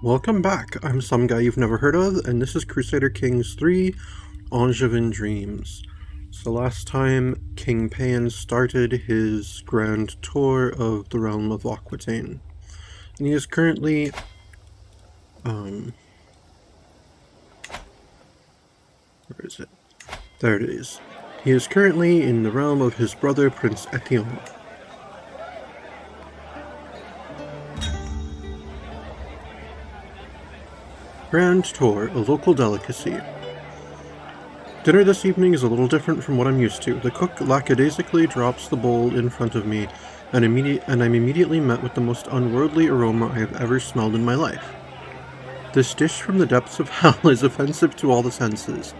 Welcome back, I'm some guy you've never heard of, and this is Crusader Kings 3, Angevin Dreams. So last time, King Payan started his grand tour of the realm of Aquitaine. And he is currently, where is it? There it is. He is currently in the realm of his brother, Prince Etienne. Grand Tour, a local delicacy. Dinner this evening is a little different from what I'm used to. The cook lackadaisically drops the bowl in front of me, and I'm immediately met with the most unworldly aroma I have ever smelled in my life. This dish from the depths of hell is offensive to all the senses.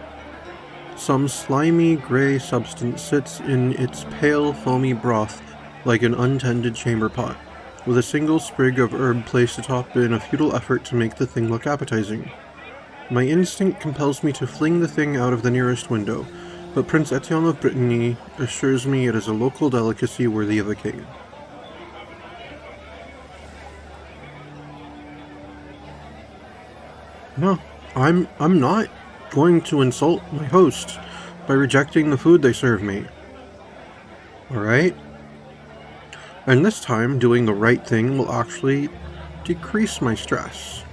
Some slimy, grey substance sits in its pale, foamy broth like an untended chamber pot, with a single sprig of herb placed atop in a futile effort to make the thing look appetizing. My instinct compels me to fling the thing out of the nearest window, but Prince Etienne of Brittany assures me it is a local delicacy worthy of a king. No, I'm not going to insult my host by rejecting the food they serve me. Alright? And this time, doing the right thing will actually decrease my stress.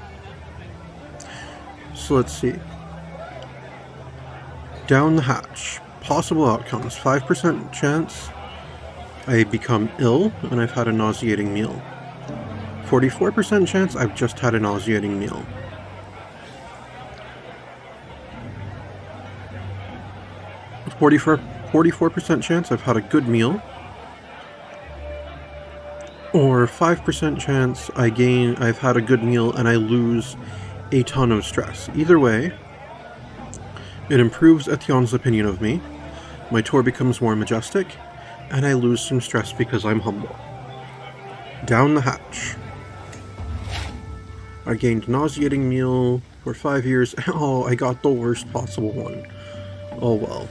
So let's see. Down the hatch. Possible outcomes. 5% chance I become ill and I've had a nauseating meal. 44% chance I've just had a nauseating meal. 44% chance I've had a good meal. Or 5% chance I've had a good meal and I lose a ton of stress. Either way, it improves Etienne's opinion of me, my tour becomes more majestic, and I lose some stress because I'm humble. Down the hatch. I gained nauseating meal for 5 years. Oh, I got the worst possible one. Oh well.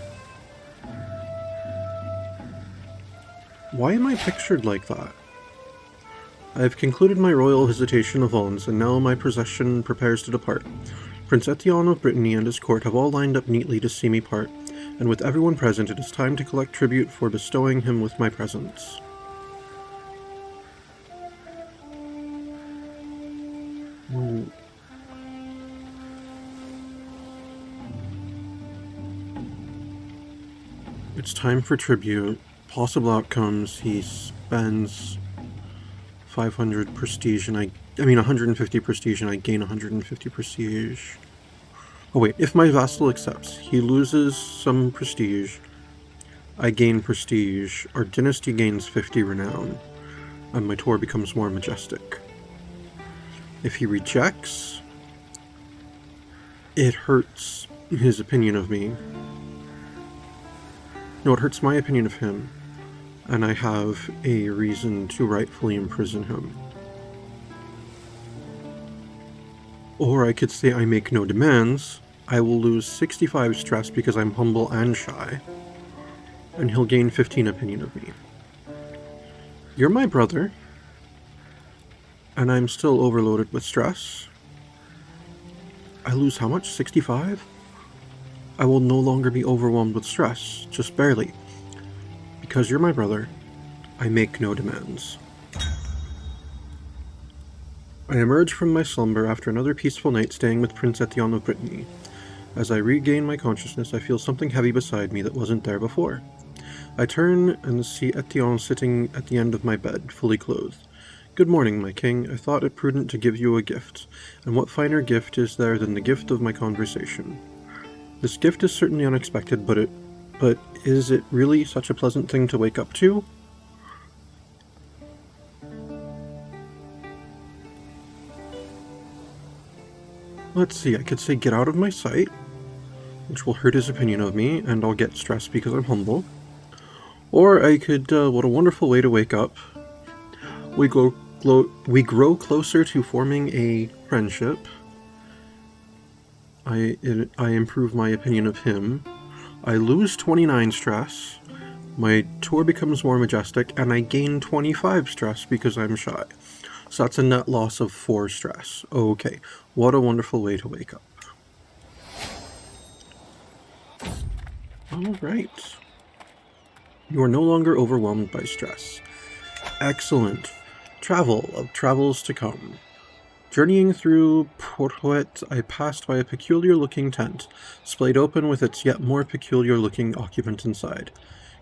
Why am I pictured like that? I have concluded my royal visitation of Valens, and now my procession prepares to depart. Prince Etienne of Brittany and his court have all lined up neatly to see me part, and with everyone present it is time to collect tribute for bestowing him with my presence. Ooh. It's time for tribute. Possible outcomes, he spends 500 prestige and I mean 150 prestige and I gain 150 prestige. Oh wait, if my vassal accepts, he loses some prestige, I gain prestige, our dynasty gains 50 renown, and my tour becomes more majestic. If he rejects, it hurts his opinion of me. No, it hurts my opinion of him, and I have a reason to rightfully imprison him. Or I could say I make no demands. I will lose 65 stress because I'm humble and shy, and he'll gain 15 opinion of me. You're my brother, and I'm still overloaded with stress. I lose how much? 65? I will no longer be overwhelmed with stress, just barely. Because you're my brother, I make no demands. I emerge from my slumber after another peaceful night staying with Prince Etienne of Brittany. As I regain my consciousness, I feel something heavy beside me that wasn't there before. I turn and see Etienne sitting at the end of my bed, fully clothed. Good morning, my king. I thought it prudent to give you a gift, and what finer gift is there than the gift of my conversation? This gift is certainly unexpected, but is it really such a pleasant thing to wake up to? Let's see, I could say get out of my sight, which will hurt his opinion of me, and I'll get stressed because I'm humble. Or I could, what a wonderful way to wake up. We grow closer to forming a friendship. I improve my opinion of him. I lose 29 stress. My tour becomes more majestic, and I gain 25 stress because I'm shy. So that's a net loss of 4 stress. Okay, what a wonderful way to wake up. Alright. You are no longer overwhelmed by stress. Excellent. Travel of travels to come. Journeying through Porhoet, I passed by a peculiar-looking tent, splayed open with its yet more peculiar-looking occupant inside.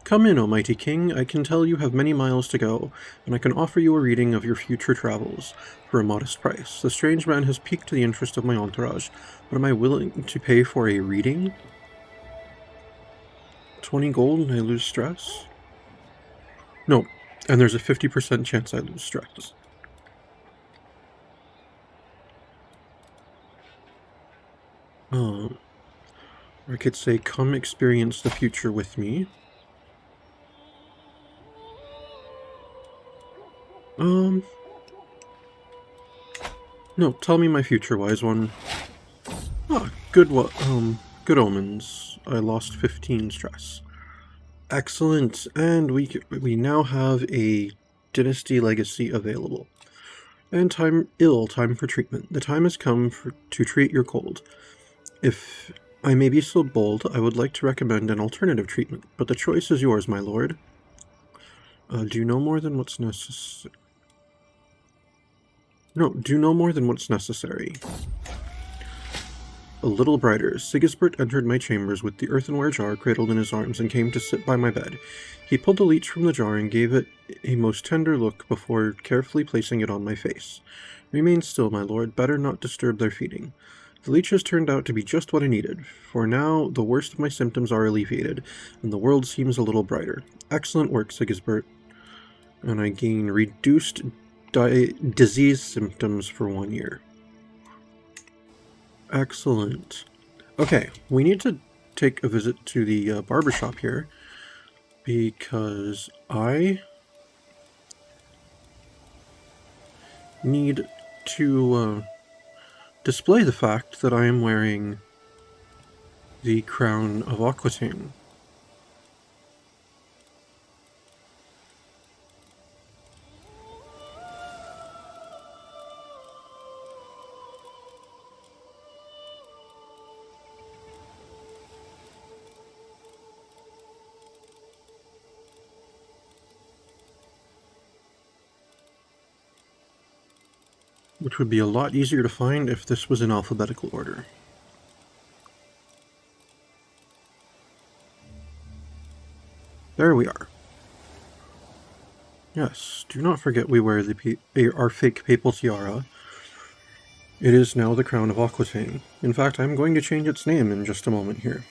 Come in, O mighty king. I can tell you have many miles to go, and I can offer you a reading of your future travels for a modest price. The strange man has piqued the interest of my entourage, but am I willing to pay for a reading? 20 gold and I lose stress? No, and there's a 50% chance I lose stress. Or I could say, come experience the future with me. No, tell me my future, wise one. Ah, good omens. I lost 15 stress. Excellent, and we now have a dynasty legacy available. And time for treatment. The time has come to treat your cold. If I may be so bold, I would like to recommend an alternative treatment, but the choice is yours, my lord. Do no more than what's necessary. No, do no more than what's necessary. A little brighter, Sigisbert entered my chambers with the earthenware jar cradled in his arms and came to sit by my bed. He pulled the leech from the jar and gave it a most tender look before carefully placing it on my face. Remain still, my lord. Better not disturb their feeding. The leeches turned out to be just what I needed, for now the worst of my symptoms are alleviated, and the world seems a little brighter. Excellent work, Sigisbert. And I gain reduced disease symptoms for 1 year. Excellent. Okay, we need to take a visit to the barbershop here, because I need to display the fact that I am wearing the crown of Aquitaine. Which would be a lot easier to find if this was in alphabetical order. There we are. Yes, do not forget we wear our fake papal tiara. It is now the crown of Aquitaine. In fact, I'm going to change its name in just a moment here.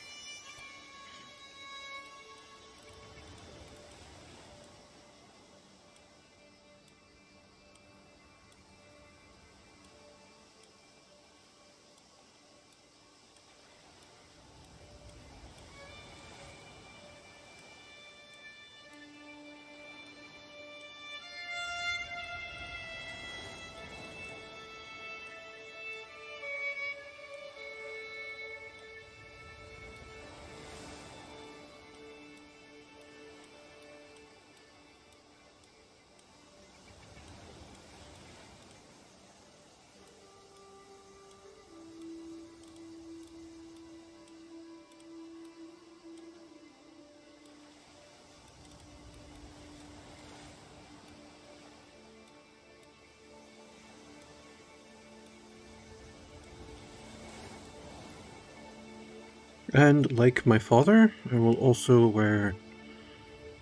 And like my father, I will also wear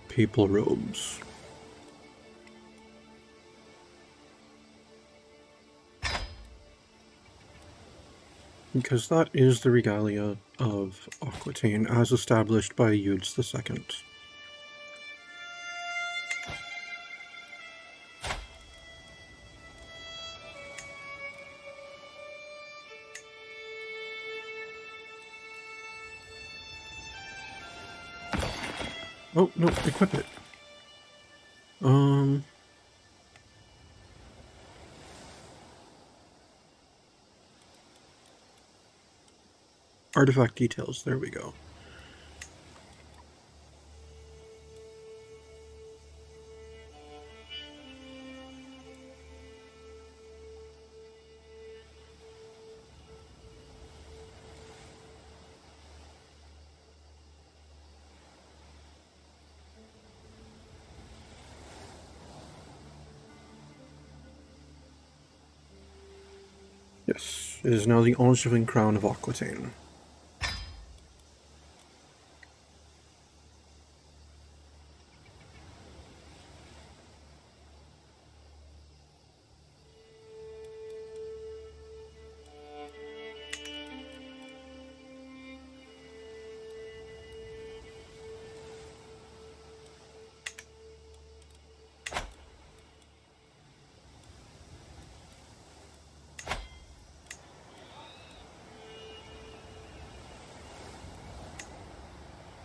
papal robes. Because that is the regalia of Aquitaine as established by Eudes II. Oh, no, equip it. Artifact details, there we go. Yes, it is now the Angevin crown of Aquitaine.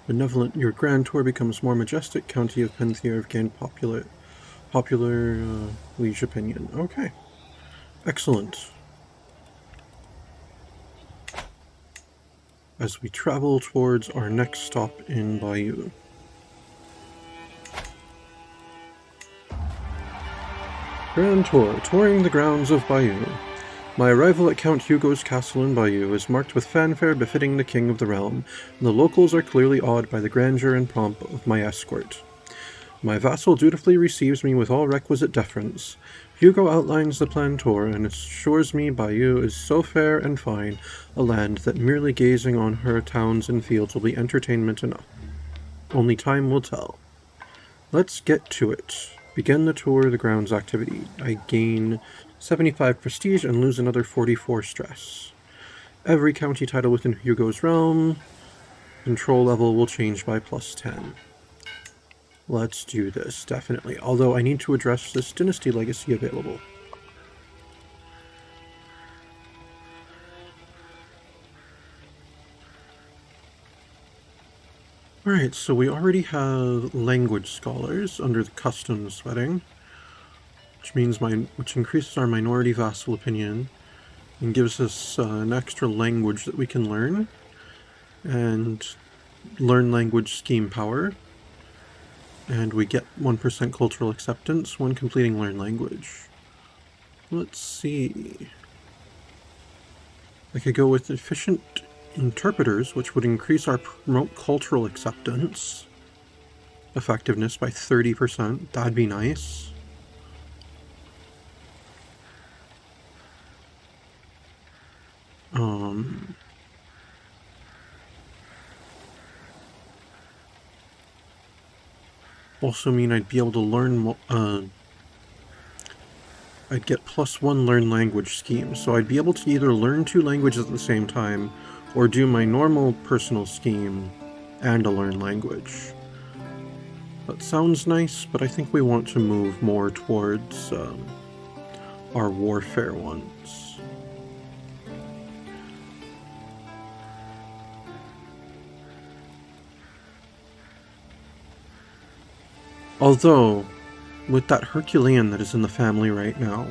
Benevolent, your grand tour becomes more majestic. County of Pentheer have gained popular liege opinion. Okay. Excellent. As we travel towards our next stop in Bayeux. Grand Tour, touring the grounds of Bayeux. My arrival at Count Hugo's castle in Bayeux is marked with fanfare befitting the king of the realm, and the locals are clearly awed by the grandeur and pomp of my escort. My vassal dutifully receives me with all requisite deference. Hugo outlines the planned tour and assures me Bayeux is so fair and fine a land that merely gazing on her towns and fields will be entertainment enough. Only time will tell. Let's get to it. Begin the tour of the grounds activity. I gain 75 prestige and lose another 44 stress. Every county title within Hugo's realm, control level will change by plus 10. Let's do this, definitely. Although I need to address this dynasty legacy available. Alright, so we already have language scholars under the customs wedding, which increases our minority vassal opinion and gives us an extra language that we can learn, and learn language scheme power, and we get 1% cultural acceptance when completing learn language. Let's see. I could go with efficient interpreters, which would increase our promote cultural acceptance effectiveness by 30%. That'd be nice. Also mean I'd be able to learn I'd get +1 learn language scheme, so I'd be able to either learn 2 languages at the same time, or do my normal personal scheme and a learn language. That sounds nice, but I think we want to move more towards our warfare ones. Although, with that Herculean that is in the family right now,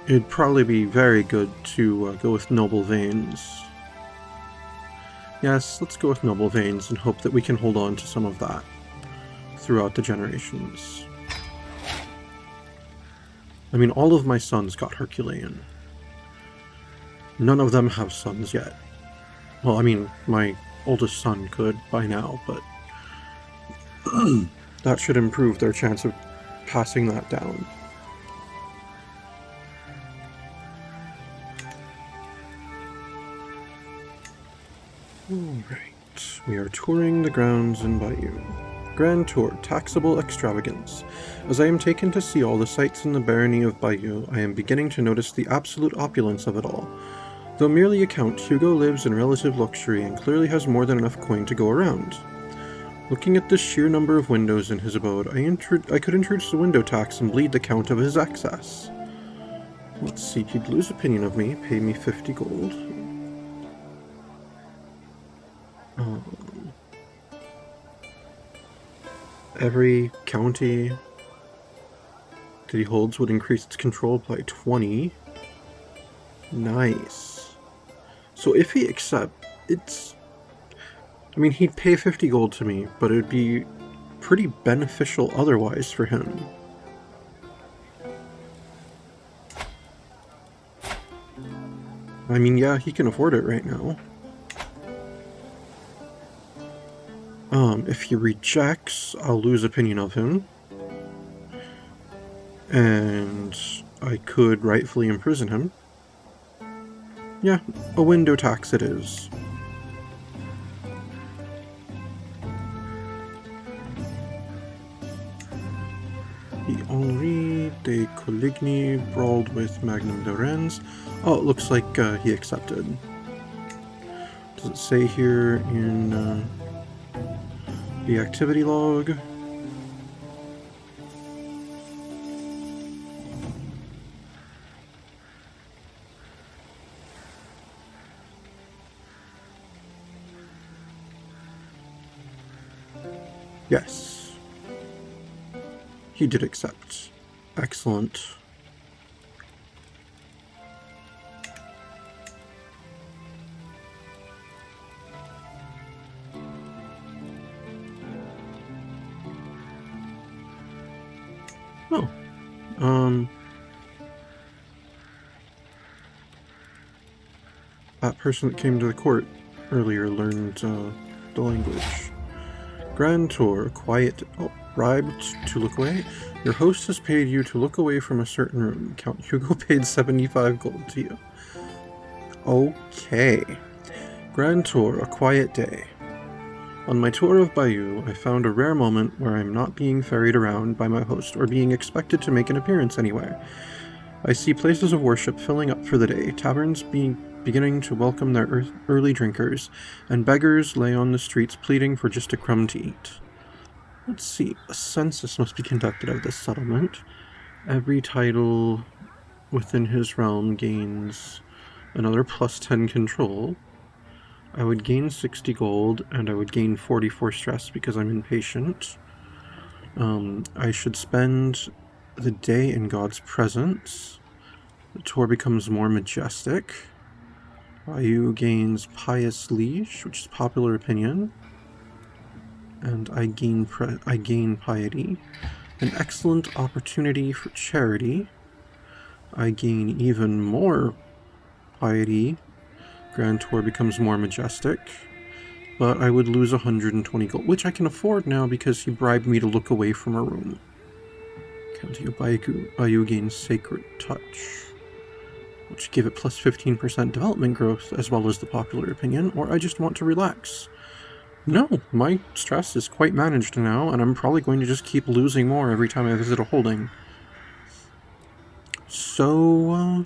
it'd probably be very good to go with Noble Veins. Yes, let's go with Noble Veins and hope that we can hold on to some of that throughout the generations. I mean, all of my sons got Herculean. None of them have sons yet. Well, I mean, my oldest son could by now, but that should improve their chance of passing that down. Alright, we are touring the grounds in Bayeux. Grand Tour, Taxable Extravagance. As I am taken to see all the sights in the barony of Bayeux, I am beginning to notice the absolute opulence of it all. Though merely a count, Hugo lives in relative luxury and clearly has more than enough coin to go around. Looking at the sheer number of windows in his abode, I could introduce the window tax and bleed the count of his excess. Let's see, he'd lose opinion of me, pay me 50 gold. Every county that he holds would increase its control by 20. Nice. So if he accepts, I mean, he'd pay 50 gold to me, but it'd be pretty beneficial otherwise for him. I mean, yeah, he can afford it right now. If he rejects, I'll lose opinion of him. And I could rightfully imprison him. Yeah, a window tax it is. The Henri de Coligny brawled with Magnum de Rennes. Oh, it looks like he accepted. Does it say here in the activity log? Yes. He did accept. Excellent. Oh. That person that came to the court earlier learned the language. Grand Tour, quiet, bribed to look away. Your host has paid you to look away from a certain room. Count Hugo paid 75 gold to you. Okay. Grand Tour, a quiet day. On my tour of Bayou, I found a rare moment where I'm not being ferried around by my host or being expected to make an appearance anywhere. I see places of worship filling up for the day, taverns beginning to welcome their early drinkers, and beggars lay on the streets pleading for just a crumb to eat. Let's see, a census must be conducted of this settlement. Every title within his realm gains another plus 10 control. I would gain 60 gold, and I would gain 44 stress because I'm impatient. I should spend the day in God's presence. The tour becomes more majestic. Bayou gains pious leash, which is popular opinion. And I gain piety. An excellent opportunity for charity. I gain even more piety. Grand Tour becomes more majestic. But I would lose 120 gold, which I can afford now because he bribed me to look away from a room. County of Bayou gains Sacred Touch, which give it plus 15% development growth, as well as the popular opinion, or I just want to relax. No, my stress is quite managed now, and I'm probably going to just keep losing more every time I visit a holding. So,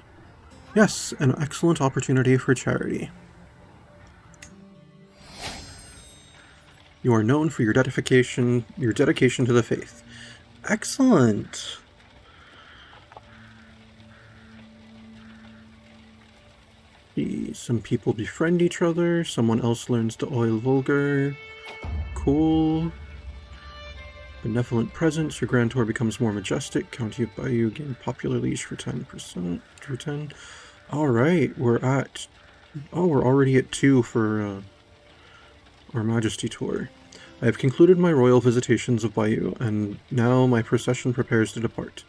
yes, an excellent opportunity for charity. You are known for your dedication to the faith. Excellent! Some people befriend each other, someone else learns to oil vulgar. Cool. Benevolent presence, your Grand Tour becomes more majestic. County of Bayou gain popular leash for 10%. For 10. Alright, we're already at 2 for our Majesty Tour. I have concluded my royal visitations of Bayou, and now my procession prepares to depart.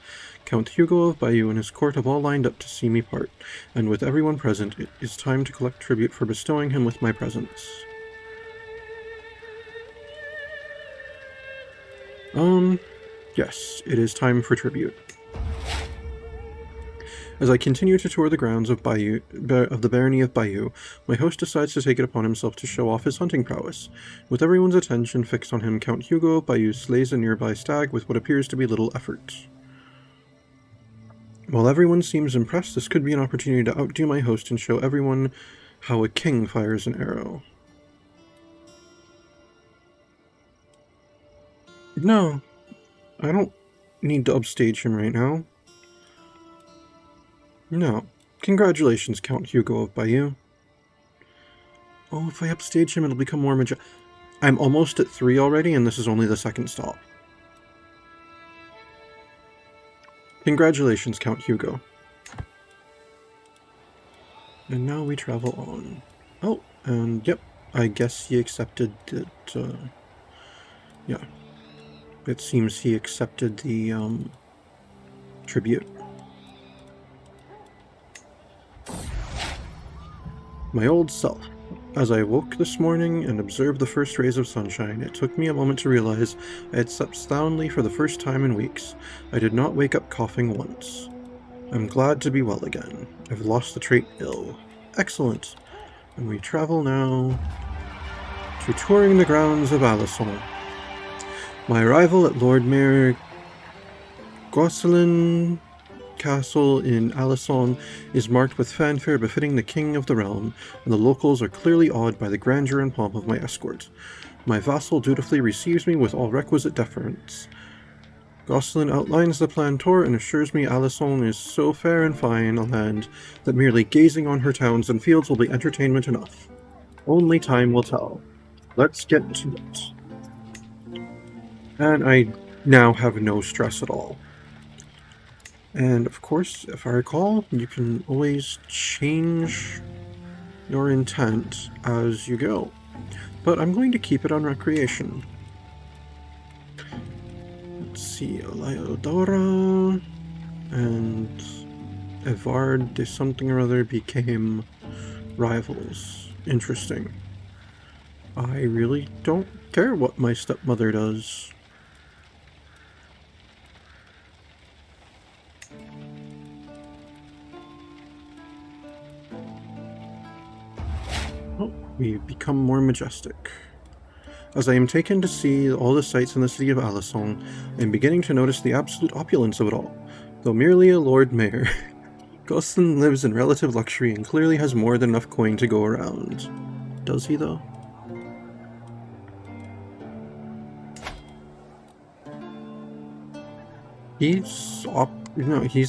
Count Hugo of Bayou and his court have all lined up to see me part, and with everyone present, it is time to collect tribute for bestowing him with my presence. Yes, it is time for tribute. As I continue to tour the grounds of the barony of Bayou, my host decides to take it upon himself to show off his hunting prowess. With everyone's attention fixed on him, Count Hugo of Bayou slays a nearby stag with what appears to be little effort. While everyone seems impressed, this could be an opportunity to outdo my host and show everyone how a king fires an arrow. No, I don't need to upstage him right now. No. Congratulations, Count Hugo of Bayou. Oh, if I upstage him, it'll become more majestic. I'm almost at 3 already, and this is only the second stop. Congratulations, Count Hugo. And now we travel on. Oh, and yep, I guess he accepted it, yeah. It seems he accepted the, tribute. My old self. As I woke this morning and observed the first rays of sunshine, it took me a moment to realize I had slept soundly for the first time in weeks. I did not wake up coughing once. I'm glad to be well again. I've lost the trait ill. Excellent. And we travel now to touring the grounds of Alisson. My arrival at Lord Mayor Gosselin Castle in Alisson is marked with fanfare befitting the king of the realm, and the locals are clearly awed by the grandeur and pomp of my escort. My vassal dutifully receives me with all requisite deference. Gosselin outlines the planned tour and assures me Alisson is so fair and fine a land that merely gazing on her towns and fields will be entertainment enough. Only time will tell. Let's get to it. And I now have no stress at all. And of course, if I recall, you can always change your intent as you go. But I'm going to keep it on recreation. Let's see, Eliodora and Evard de something or other became rivals. Interesting. I really don't care what my stepmother does. We become more majestic. As I am taken to see all the sights in the city of Alisson, I am beginning to notice the absolute opulence of it all. Though merely a Lord Mayor, Gosselin lives in relative luxury and clearly has more than enough coin to go around. Does he, though? He's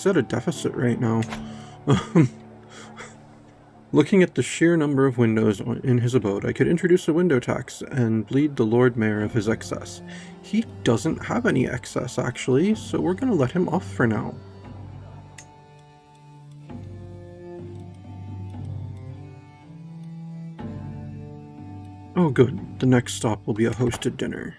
at a deficit right now. Looking at the sheer number of windows in his abode, I could introduce a window tax and bleed the Lord Mayor of his excess. He doesn't have any excess, actually, so we're gonna let him off for now. Oh good, the next stop will be a hosted dinner.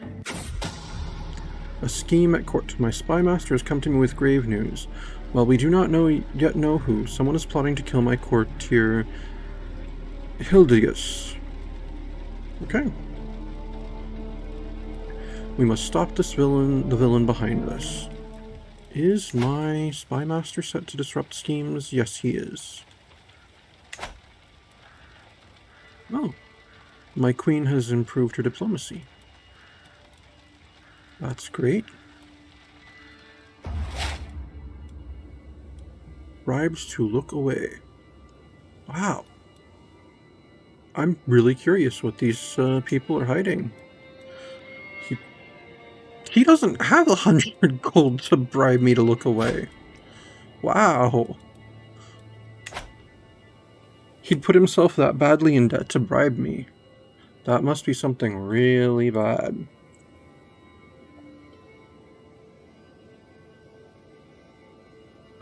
A scheme at court. My spymaster has come to me with grave news. While we do not yet know who, someone is plotting to kill my courtier Hildigus. Okay. We must stop the villain behind this. Is my spymaster set to disrupt schemes? Yes, he is. Oh. My queen has improved her diplomacy. That's great. Bribes to look away. Wow. I'm really curious what these people are hiding. He doesn't have 100 gold to bribe me to look away. Wow. He'd put himself that badly in debt to bribe me. That must be something really bad.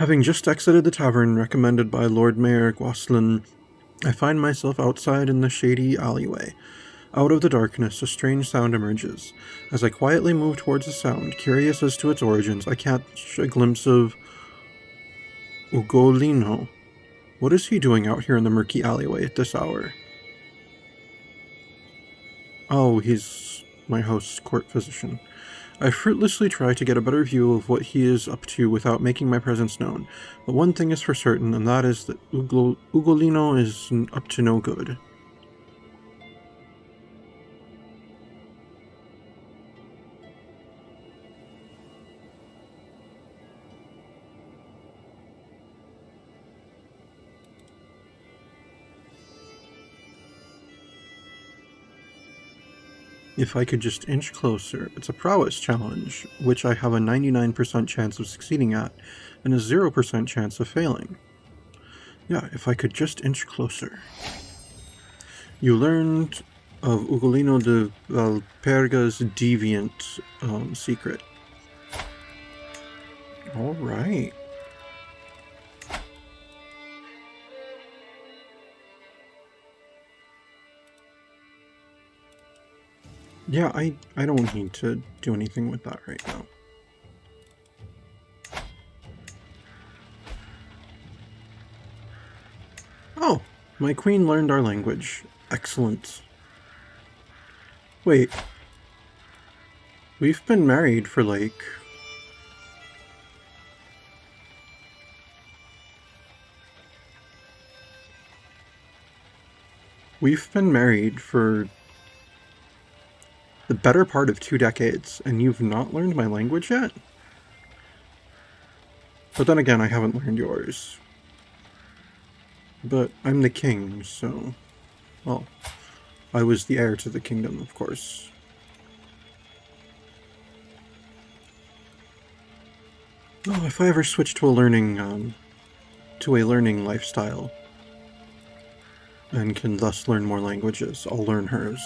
Having just exited the tavern recommended by Lord Mayor Gosselin, I find myself outside in the shady alleyway. Out of the darkness, a strange sound emerges. As I quietly move towards the sound, curious as to its origins, I catch a glimpse of Ugolino. What is he doing out here in the murky alleyway at this hour? Oh, he's my host's court physician. I fruitlessly try to get a better view of what he is up to without making my presence known, but one thing is for certain, and that is that Ugolino is up to no good. If I could just inch closer. It's a prowess challenge, which I have a 99% chance of succeeding at, and a 0% chance of failing. Yeah, if I could just inch closer. You learned of Ugolino de Valperga's deviant secret. Alright. Yeah, I don't need to do anything with that right now. Oh, my queen learned our language. Excellent. Wait. We've been married for like... We've been married for the better part of 2 decades, and you've not learned my language yet? But then again, I haven't learned yours. But I'm the king, so... Well, I was the heir to the kingdom, of course. Oh, if I ever switch to a learning lifestyle, and can thus learn more languages, I'll learn hers.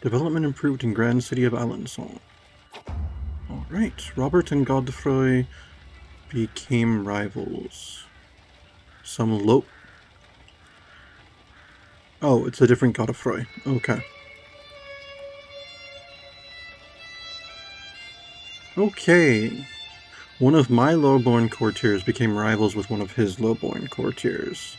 Development improved in Grand City of Alençon. Alright, Robert and Godefroy became rivals. Oh, it's a different Godefroy. Okay. Okay. One of my lowborn courtiers became rivals with one of his lowborn courtiers.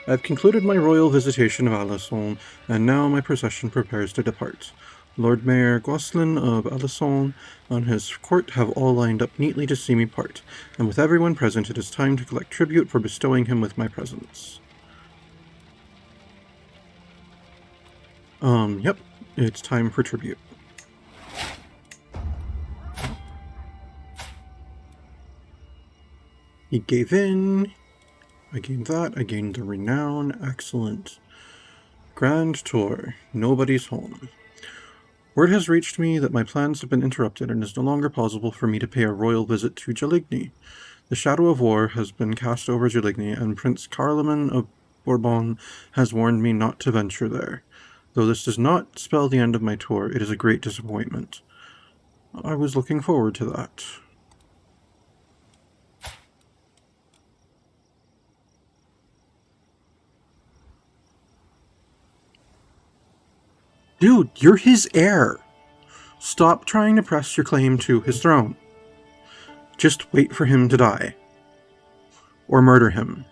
I have concluded my royal visitation of Alençon, and now my procession prepares to depart. Lord Mayor Gosselin of Alençon and his court have all lined up neatly to see me part, and with everyone present it is time to collect tribute for bestowing him with my presence. Yep, it's time for tribute. He gave in. I gained that. I gained the renown. Excellent. Grand tour. Nobody's home. Word has reached me that my plans have been interrupted and it is no longer possible for me to pay a royal visit to Jaligny. The shadow of war has been cast over Jaligny, and Prince Carloman of Bourbon has warned me not to venture there. Though this does not spell the end of my tour, it is a great disappointment. I was looking forward to that. Dude, you're his heir. Stop trying to press your claim to his throne. Just wait for him to die. Or murder him.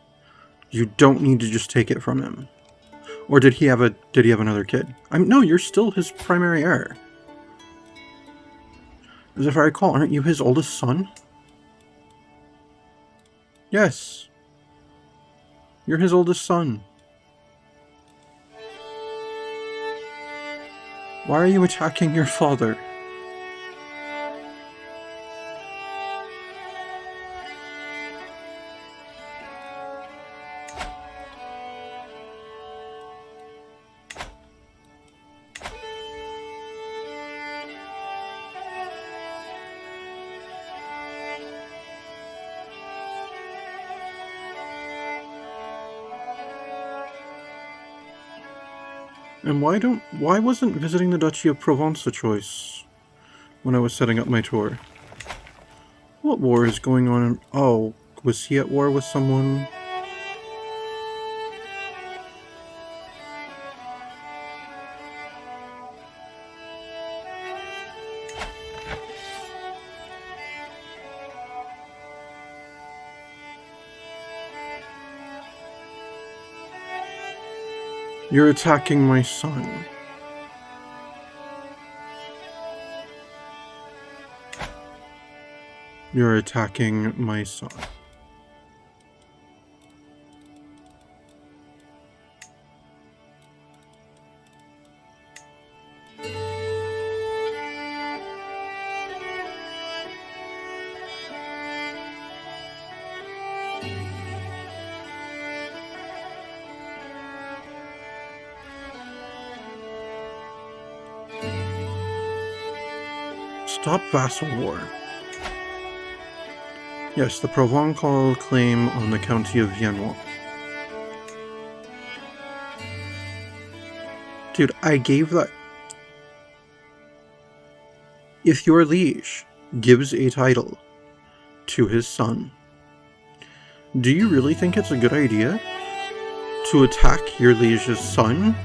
You don't need to just take it from him. Or did he have another kid? No, you're still his primary heir. As if I recall, aren't you his oldest son? Yes. You're his oldest son. Why are you attacking your father? And why wasn't visiting the Duchy of Provence a choice when I was setting up my tour? What war is going on? Oh, was he at war with someone? You're attacking my son. You're attacking my son. Stop vassal war. Yes, the Provençal claim on the county of Viennois. Dude, I gave that... If your liege gives a title to his son, do you really think it's a good idea to attack your liege's son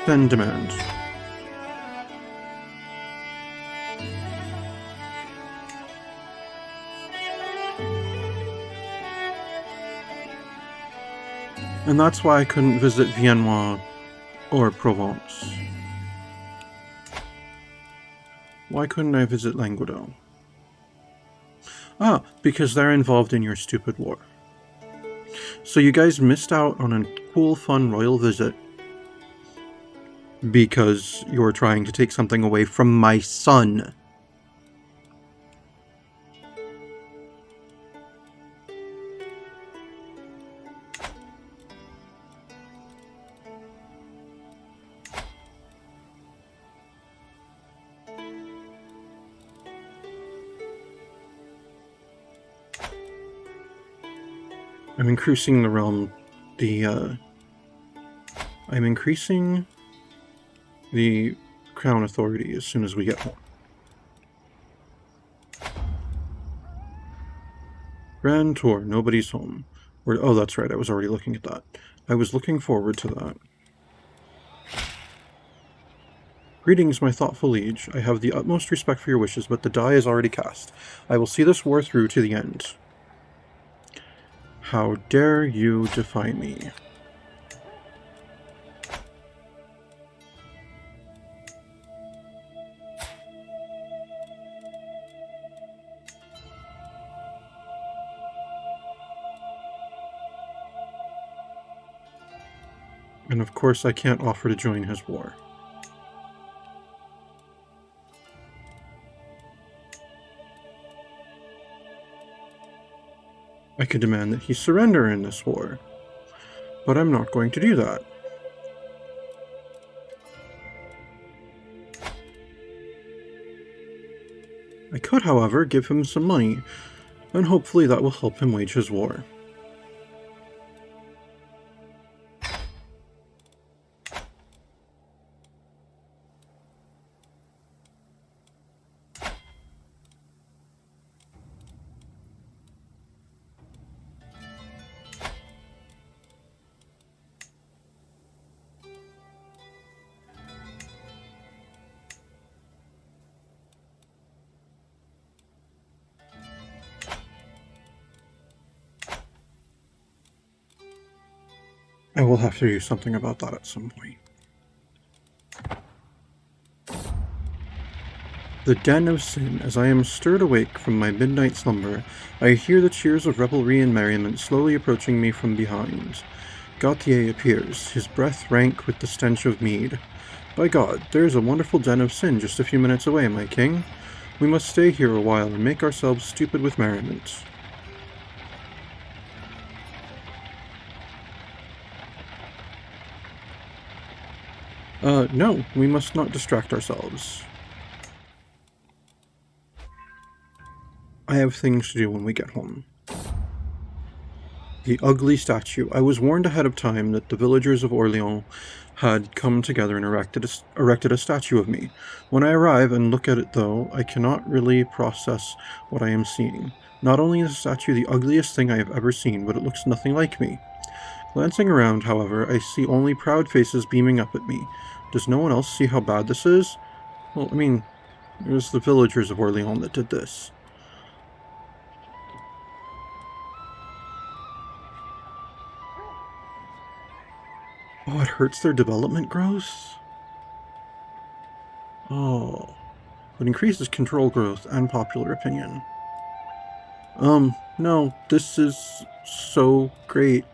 Then demand. And that's why I couldn't visit Viennois or Provence. Why couldn't I visit Languedoc? Ah, because they're involved in your stupid war. So you guys missed out on a cool, fun royal visit because you're trying to take something away from my son. I'm increasing the realm, I'm increasing the crown authority as soon as we get home. Grand tour, nobody's home. Oh, that's right, I was already looking at that. I was looking forward to that. Greetings, my thoughtful liege. I have the utmost respect for your wishes, but the die is already cast. I will see this war through to the end. How dare you defy me? And of course I can't offer to join his war. I could demand that he surrender in this war, but I'm not going to do that. I could, however, give him some money, and hopefully that will help him wage his war. I will have to do something about that at some point. The den of sin. As I am stirred awake from my midnight slumber, I hear the cheers of revelry and merriment slowly approaching me from behind. Gautier appears, his breath rank with the stench of mead. By God, there is a wonderful den of sin just a few minutes away, my king. We must stay here a while and make ourselves stupid with merriment. No, we must not distract ourselves. I have things to do when we get home. The ugly statue. I was warned ahead of time that the villagers of Orleans had come together and erected a statue of me. When I arrive and look at it, though, I cannot really process what I am seeing. Not only is the statue the ugliest thing I have ever seen, but it looks nothing like me. Glancing around, however, I see only proud faces beaming up at me. Does no one else see how bad this is? Well, I mean, it was the villagers of Orleans that did this. Oh, it hurts their development growth? Oh. It increases control growth and popular opinion. No, this is so great.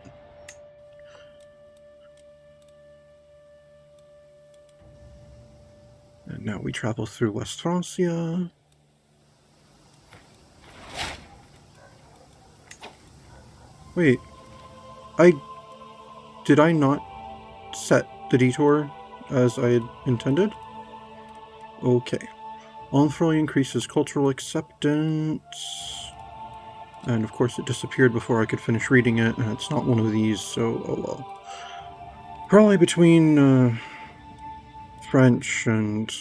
And now we travel through West Francia. Wait, did I not set the detour as I had intended? Okay. Onfroy increases cultural acceptance. And of course it disappeared before I could finish reading it, and it's not one of these, so oh well. Probably between French and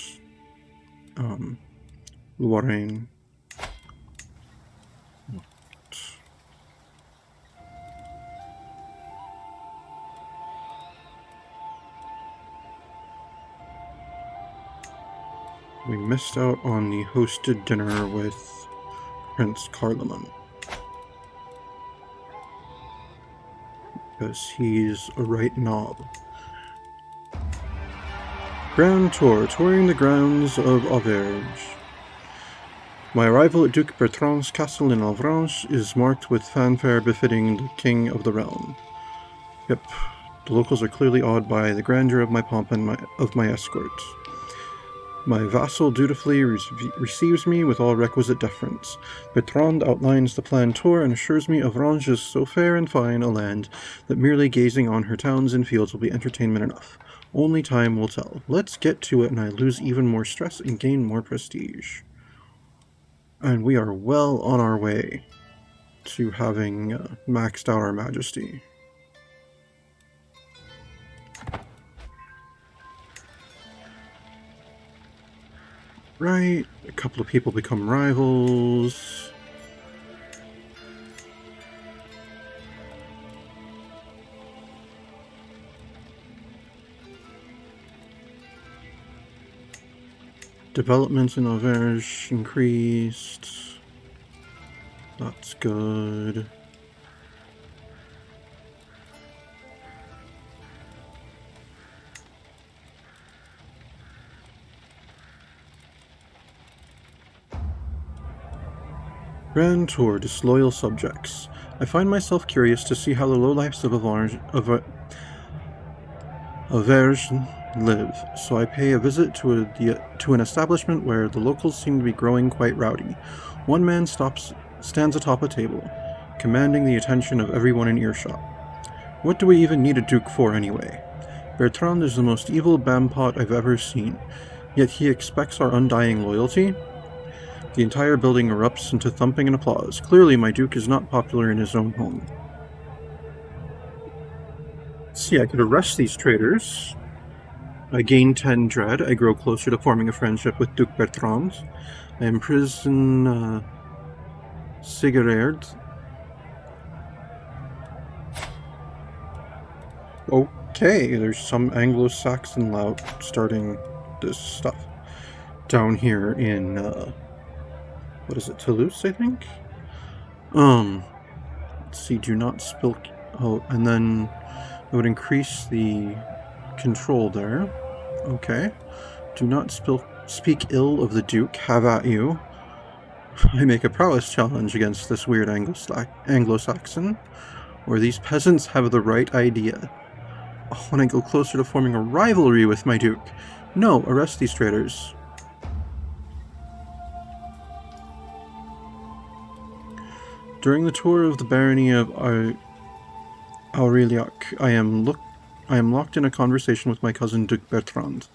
Lorraine. We missed out on the hosted dinner with Prince Carloman. Because he's a right knob. Grand Tour, touring the grounds of Auvergne. My arrival at Duke Bertrand's castle in Avranches is marked with fanfare befitting the king of the realm. Yep, the locals are clearly awed by the grandeur of my pomp and of my escort. My vassal dutifully receives me with all requisite deference. Bertrand outlines the planned tour and assures me Avranches is so fair and fine a land that merely gazing on her towns and fields will be entertainment enough. Only time will tell. Let's get to it and I lose even more stress and gain more prestige. And we are well on our way to having maxed out our majesty. Right, a couple of people become rivals. Developments in Auvergne increased. That's good. Grand Tour, Disloyal Subjects. I find myself curious to see how the lowlifes of Auvergne live, so I pay a visit to an establishment where the locals seem to be growing quite rowdy. One man stands atop a table, commanding the attention of everyone in earshot. What do we even need a duke for anyway? Bertrand is the most evil bampot I've ever seen, yet he expects our undying loyalty? The entire building erupts into thumping and applause. Clearly my duke is not popular in his own home. See, I could arrest these traitors. I gain 10 dread. I grow closer to forming a friendship with Duke Bertrand. I imprison Sigurd. Okay, there's some Anglo-Saxon lout starting this stuff down here in what is it, Toulouse, I think? Let's see, do not spill. Oh, and then it would increase the control there. Okay. Do not speak ill of the Duke. Have at you. I make a prowess challenge against this weird Anglo-Saxon. Or these peasants have the right idea. Oh, and I go closer to forming a rivalry with my Duke. No, arrest these traitors. During the tour of the barony of Aureliac, I am locked in a conversation with my cousin Duke Bertrand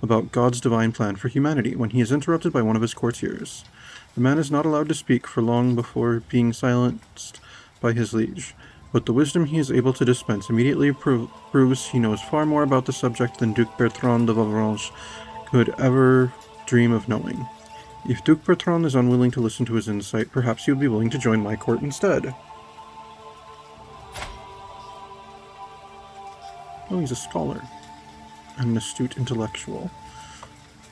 about God's divine plan for humanity when he is interrupted by one of his courtiers. The man is not allowed to speak for long before being silenced by his liege, but the wisdom he is able to dispense immediately proves he knows far more about the subject than Duke Bertrand of Avranches could ever dream of knowing. If Duke Bertrand is unwilling to listen to his insight, perhaps he would be willing to join my court instead. Oh, he's a scholar. And an astute intellectual.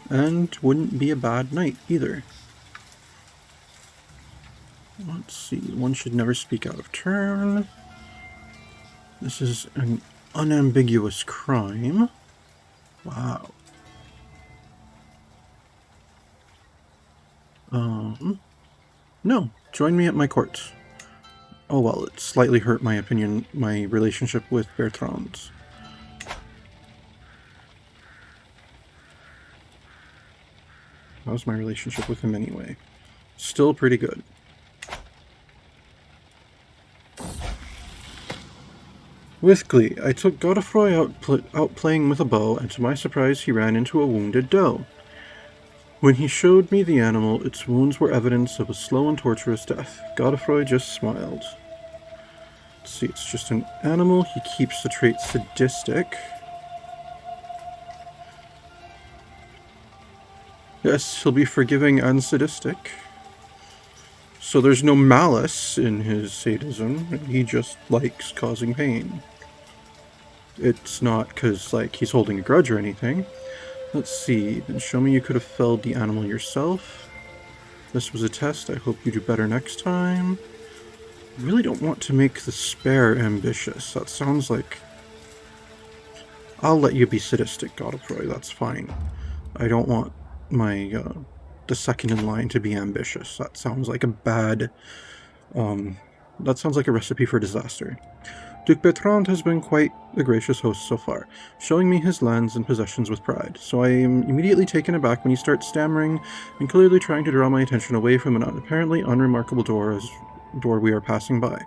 And wouldn't be a bad knight, either. Let's see, one should never speak out of turn. This is an unambiguous crime. Wow. No, join me at my court. Oh well, it slightly hurt my relationship with Bertrand. How's my relationship with him anyway? Still pretty good. With glee, I took Godefroy out playing with a bow, and to my surprise he ran into a wounded doe. When he showed me the animal, its wounds were evidence of a slow and torturous death. Godefroy just smiled. Let's see, it's just an animal. He keeps the trait sadistic. Yes, he'll be forgiving and sadistic. So there's no malice in his sadism. He just likes causing pain. It's not because, like, he's holding a grudge or anything. Let's see, then show me you could have felled the animal yourself. This was a test, I hope you do better next time. I really don't want to make the spare ambitious. That sounds like... I'll let you be sadistic, Godfroy, that's fine. I don't want my, the second in line to be ambitious. That sounds like a bad, that sounds like a recipe for disaster. Duke Bertrand has been quite the gracious host so far, showing me his lands and possessions with pride, so I am immediately taken aback when he starts stammering and clearly trying to draw my attention away from an apparently unremarkable door we are passing by.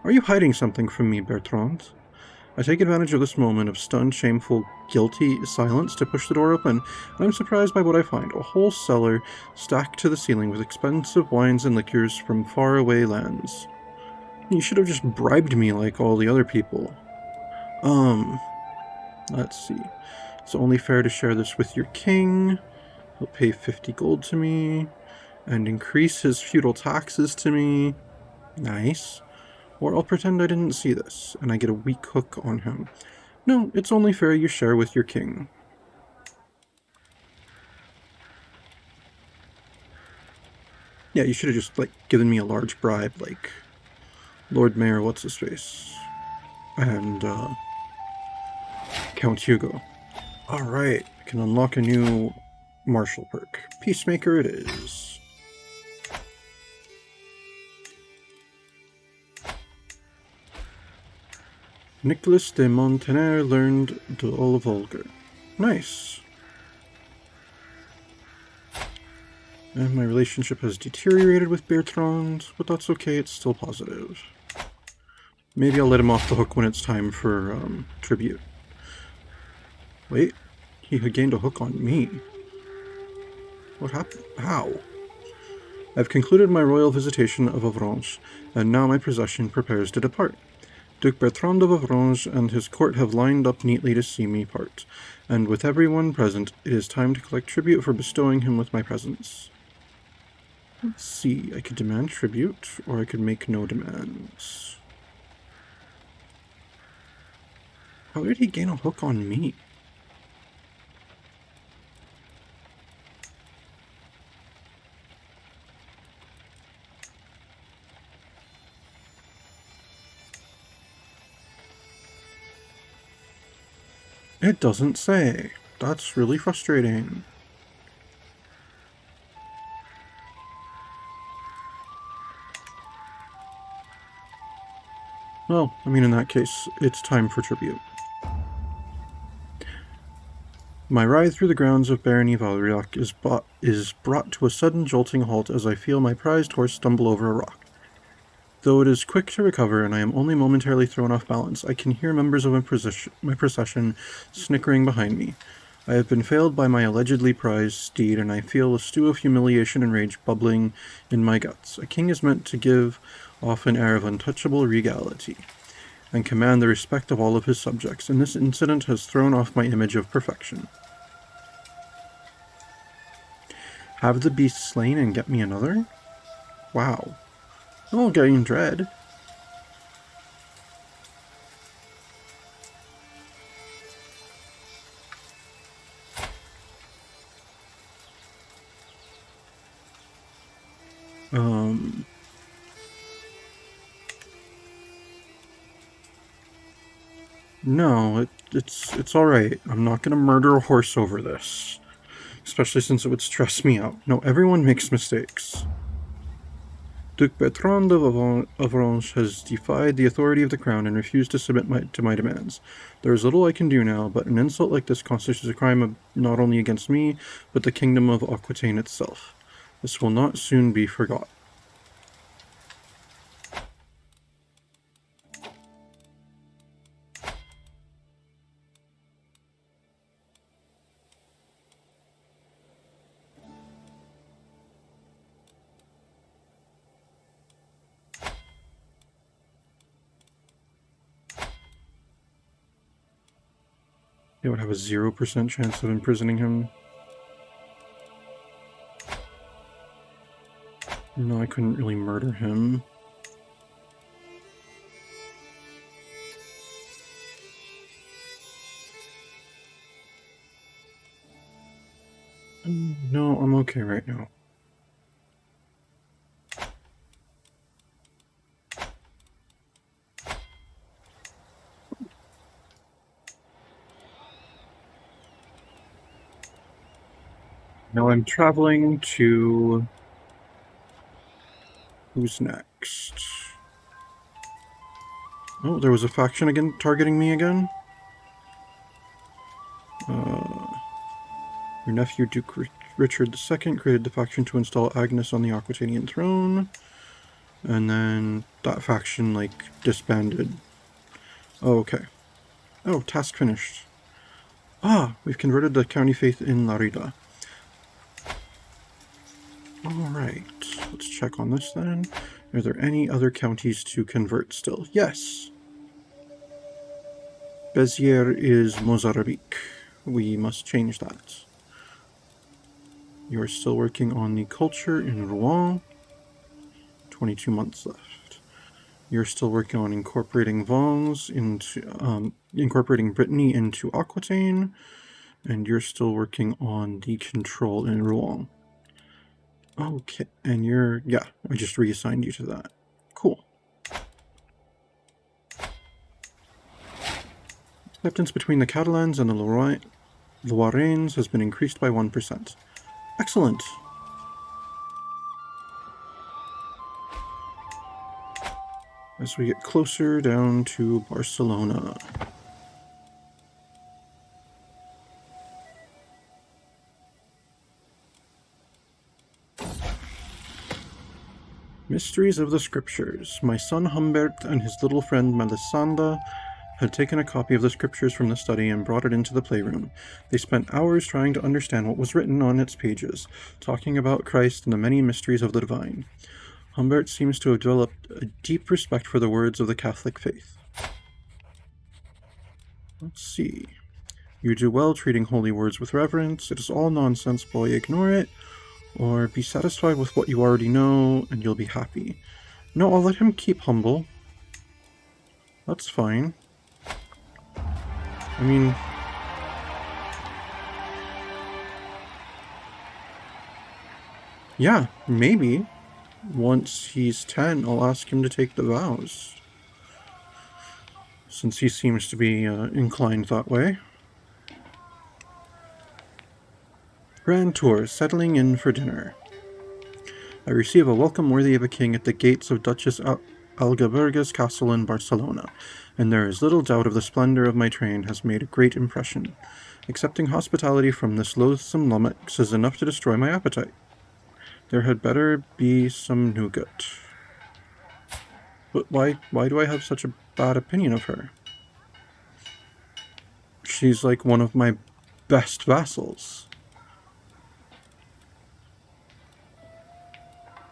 Are you hiding something from me, Bertrand? I take advantage of this moment of stunned, shameful, guilty silence to push the door open, and I'm surprised by what I find. A whole cellar stacked to the ceiling with expensive wines and liquors from faraway lands. You should have just bribed me like all the other people. Let's see. It's only fair to share this with your king. He'll pay 50 gold to me, and increase his feudal taxes to me. Nice. Or I'll pretend I didn't see this, and I get a weak hook on him. No, it's only fair you share with your king. Yeah, you should have just, given me a large bribe, like Lord Mayor What's-His-Face. And, Count Hugo. Alright, I can unlock a new martial perk. Peacemaker it is. Nicholas de Montaner learned Dual Vulgar. Nice. And my relationship has deteriorated with Bertrand, but that's okay, it's still positive. Maybe I'll let him off the hook when it's time for, tribute. Wait, he had gained a hook on me. What happened? How? I've concluded my royal visitation of Avranches, and now my procession prepares to depart. Duke Bertrand of Avranches and his court have lined up neatly to see me part, and with everyone present, it is time to collect tribute for bestowing him with my presence. Let's see, I could demand tribute, or I could make no demands. How did he gain a hook on me? It doesn't say. That's really frustrating. Well, I mean, in that case, it's time for tribute. My ride through the grounds of Barony Valriac is brought to a sudden jolting halt as I feel my prized horse stumble over a rock. Though it is quick to recover and I am only momentarily thrown off balance, I can hear members of my procession snickering behind me. I have been failed by my allegedly prized steed, and I feel a stew of humiliation and rage bubbling in my guts. A king is meant to give off an air of untouchable regality and command the respect of all of his subjects, and this incident has thrown off my image of perfection. Have the beast slain and get me another? Wow. I'll gain dread. No, it's alright. I'm not gonna murder a horse over this. Especially since it would stress me out. No, everyone makes mistakes. Duke Bertrand of Avranches has defied the authority of the crown and refused to submit to my demands. There is little I can do now, but an insult like this constitutes a crime not only against me, but the kingdom of Aquitaine itself. This will not soon be forgot. They would have a 0% chance of imprisoning him. No, I couldn't really murder him. No, I'm okay right now. Now I'm traveling to... Who's next? Oh, there was a faction again targeting me again? Your nephew, Duke Richard II, created the faction to install Agnes on the Aquitanian throne. And then that faction, like, disbanded. Oh, okay. Oh, task finished. Ah, we've converted the county faith in Larida. Alright, let's check on this then. Are there any other counties to convert still? Yes! Beziers is Mozambique. We must change that. You are still working on the culture in Rouen. 22 months left. You're still working on incorporating Vons into, incorporating Brittany into Aquitaine. And you're still working on the control in Rouen. Okay, and you're, yeah, I just reassigned you to that. Cool. Acceptance between the Catalans and the Lorraines has been increased by 1%. Excellent. As we get closer down to Barcelona. Mysteries of the Scriptures. My son Humbert and his little friend Melisande had taken a copy of the scriptures from the study and brought it into the playroom. They spent hours trying to understand what was written on its pages, talking about Christ and the many mysteries of the divine. Humbert seems to have developed a deep respect for the words of the Catholic faith. Let's see. You do well treating holy words with reverence. It is all nonsense, boy. Ignore it. Or be satisfied with what you already know, and you'll be happy. No, I'll let him keep humble. That's fine. I mean... yeah, maybe. Once he's 10, I'll ask him to take the vows. Since he seems to be inclined that way. Grand tour, settling in for dinner. I receive a welcome worthy of a king at the gates of Duchess Algaberga's castle in Barcelona, and there is little doubt of the splendor of my train has made a great impression. Accepting hospitality from this loathsome lummox is enough to destroy my appetite. There had better be some nougat. But why do I have such a bad opinion of her? She's like one of my best vassals.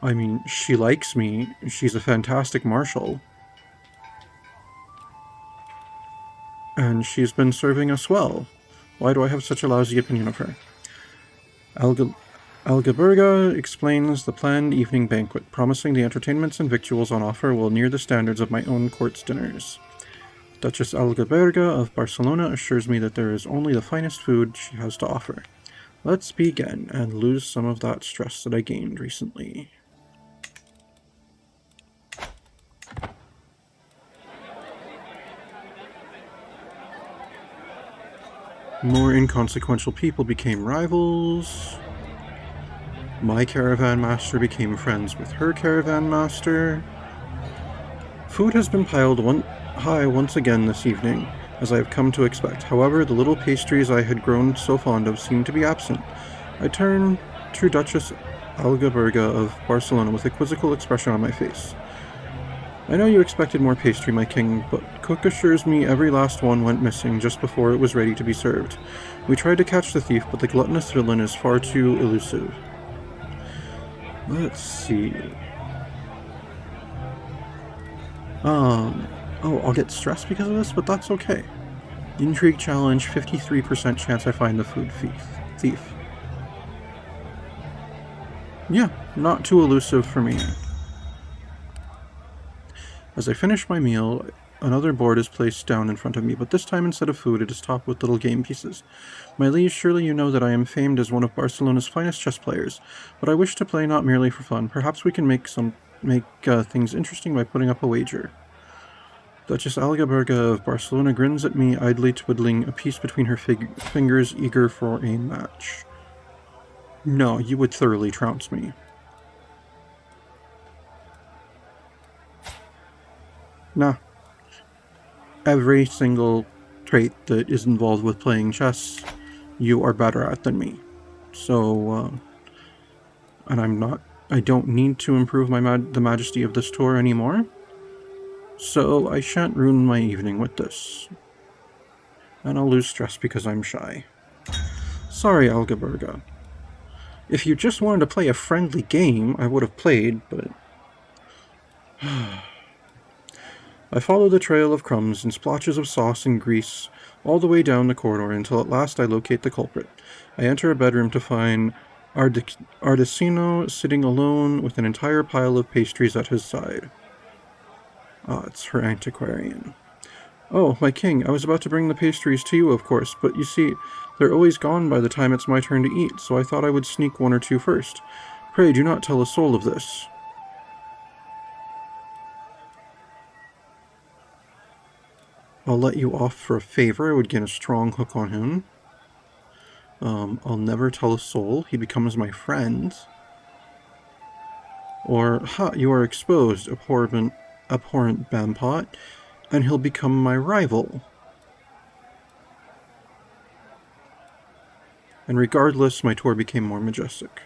I mean, she likes me. She's a fantastic marshal. And she's been serving us well. Why do I have such a lousy opinion of her? Algaberga explains the planned evening banquet, promising the entertainments and victuals on offer will near the standards of my own court's dinners. Duchess Algaberga of Barcelona assures me that there is only the finest food she has to offer. Let's begin and lose some of that stress that I gained recently. More inconsequential people became rivals. My caravan master became friends with her caravan master. Food has been piled high once again this evening, as I have come to expect. However, the little pastries I had grown so fond of seem to be absent. I turn to Duchess Algaberga of Barcelona with a quizzical expression on my face. I know you expected more pastry, my king, but cook assures me every last one went missing just before it was ready to be served. We tried to catch the thief, but the gluttonous villain is far too elusive. Let's see. Oh, I'll get stressed because of this, but that's okay. Intrigue challenge, 53% chance I find the food thief. Yeah, not too elusive for me. As I finish my meal, Another board is placed down in front of me, but this time instead of food, it is topped with little game pieces. My liege, surely you know that I am famed as one of Barcelona's finest chess players, but I wish to play not merely for fun. Perhaps we can make things interesting by putting up a wager. Duchess Algaberga of Barcelona grins at me, idly twiddling a piece between her fingers, eager for a match. No, you would thoroughly trounce me. Nah. Every single trait that is involved with playing chess, you are better at than me. So, and I don't need to improve the majesty of this tour anymore. So I shan't ruin my evening with this. And I'll lose stress because I'm shy. Sorry, Algaberga. If you just wanted to play a friendly game, I would have played, but... I follow the trail of crumbs and splotches of sauce and grease all the way down the corridor until at last I locate the culprit. I enter a bedroom to find Ardesino sitting alone with an entire pile of pastries at his side. Ah, it's her antiquarian. Oh, my king, I was about to bring the pastries to you, of course, but you see, they're always gone by the time it's my turn to eat, so I thought I would sneak one or two first. Pray do not tell a soul of this. I'll let you off for a favor. I would get a strong hook on him. I'll never tell a soul. He becomes my friend. Or, ha, you are exposed, abhorrent Bampot, and he'll become my rival. And regardless, my tour became more majestic.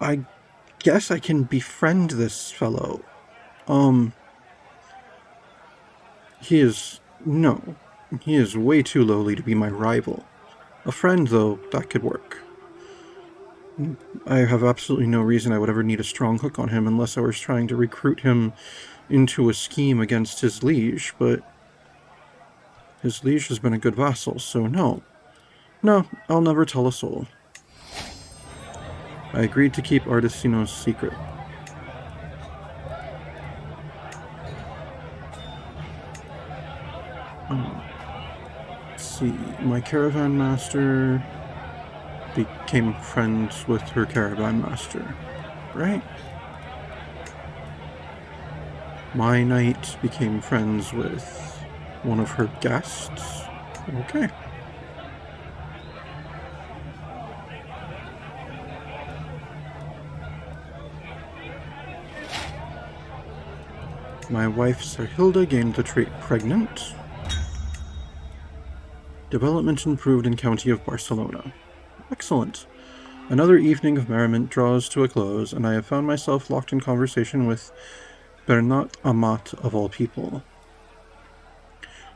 I guess I can befriend this fellow. He is way too lowly to be my rival. A friend, though, that could work. I have absolutely no reason I would ever need a strong hook on him unless I was trying to recruit him into a scheme against his liege, but his liege has been a good vassal, so no. No, I'll never tell a soul. I agreed to keep Ardesino's secret. Let's see, my caravan master became friends with her caravan master, right? My knight became friends with one of her guests. Okay. My wife, Serhilda, gained the trait pregnant. Development improved in County of Barcelona. Excellent. Another evening of merriment draws to a close, and I have found myself locked in conversation with Bernat Amat of all people.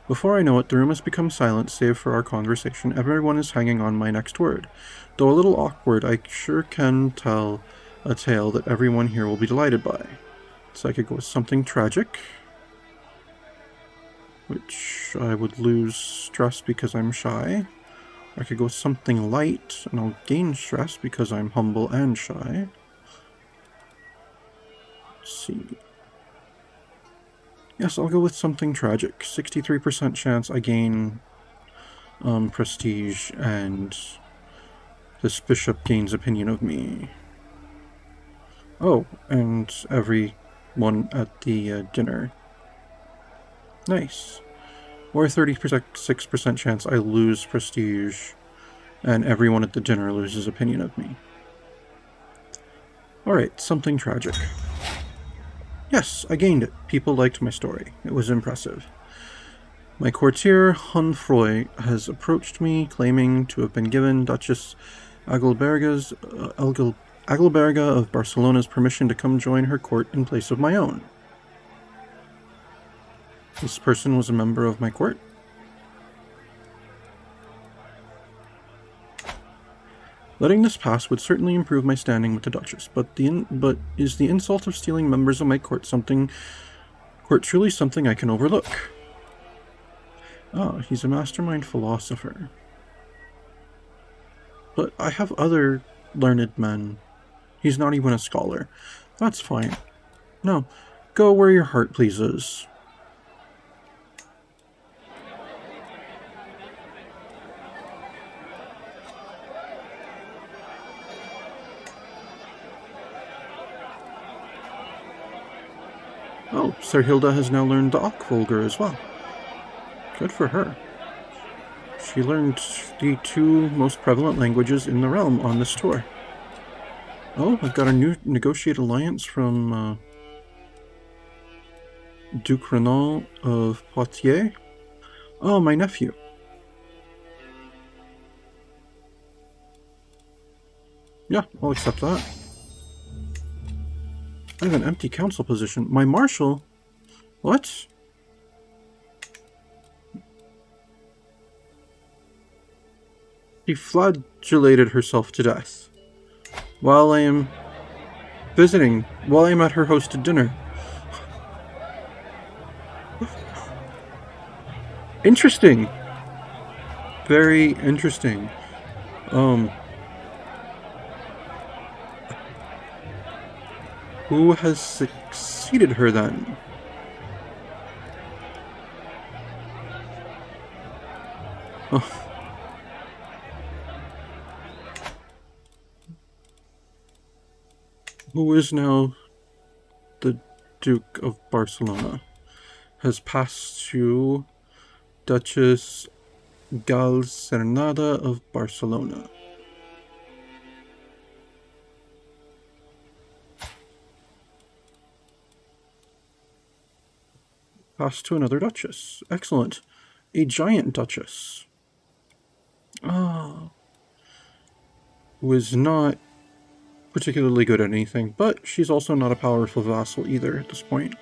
Before I know it, the room has become silent save for our conversation. Everyone is hanging on my next word. Though a little awkward, I sure can tell a tale that everyone here will be delighted by. So I could go with something tragic, which I would lose stress because I'm shy. I could go with something light, and I'll gain stress because I'm humble and shy. Let's see. Yes, I'll go with something tragic. 63% chance I gain prestige, and this bishop gains opinion of me. Oh, and everyone at the dinner. Nice. Or 36% chance I lose prestige, and everyone at the dinner loses opinion of me. Alright, something tragic. Yes, I gained it. People liked my story. It was impressive. My courtier, Hunfroy, has approached me, claiming to have been given Duchess Agilberga of Barcelona's permission to come join her court in place of my own. This person was a member of my court. Letting this pass would certainly improve my standing with the Duchess, but is the insult of stealing members of my court truly something I can overlook? Oh, he's a mastermind philosopher. But I have other learned men. He's not even a scholar. That's fine. No, go where your heart pleases. Oh, Sir Hilda has now learned the Ockvolger as well. Good for her. She learned the 2 most prevalent languages in the realm on this tour. Oh, I've got a new negotiate alliance from Duke Renaud of Poitiers. Oh, my nephew. Yeah, I'll accept that. I have an empty council position. My marshal? What? She flagellated herself to death while I am visiting, while I am at her hosted dinner. Interesting. Very interesting. Who has succeeded her then? Oh. Who is now the Duke of Barcelona? Has passed to Duchess Galcernada of Barcelona. Passed to another duchess. Excellent. A giant duchess. Ah. Who is not particularly good at anything, but she's also not a powerful vassal either at this point.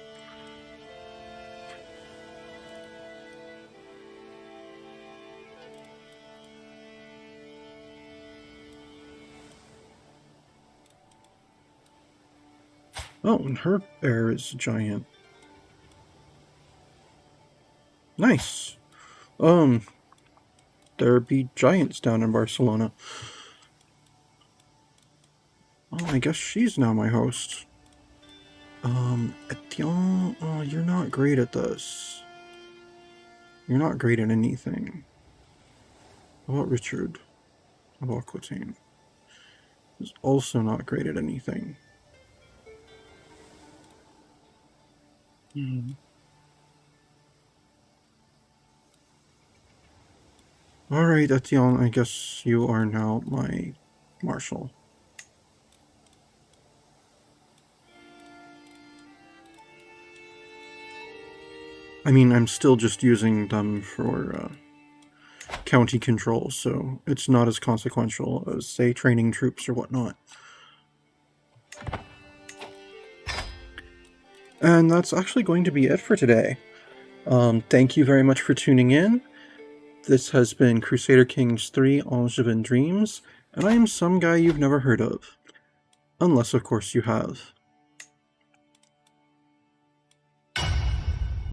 Oh, and her heir is giant. Nice. There be giants down in Barcelona. Oh, I guess she's now my host. Etienne, oh, you're not great at this. You're not great at anything. How about Richard of Aquitaine? He's also not great at anything. Alright, Etienne, I guess you are now my marshal. I mean, I'm still just using them for county control, so it's not as consequential as, say, training troops or whatnot. And that's actually going to be it for today. Thank you very much for tuning in. This has been Crusader Kings 3 Angevin Dreams, and I am some guy you've never heard of. Unless, of course, you have.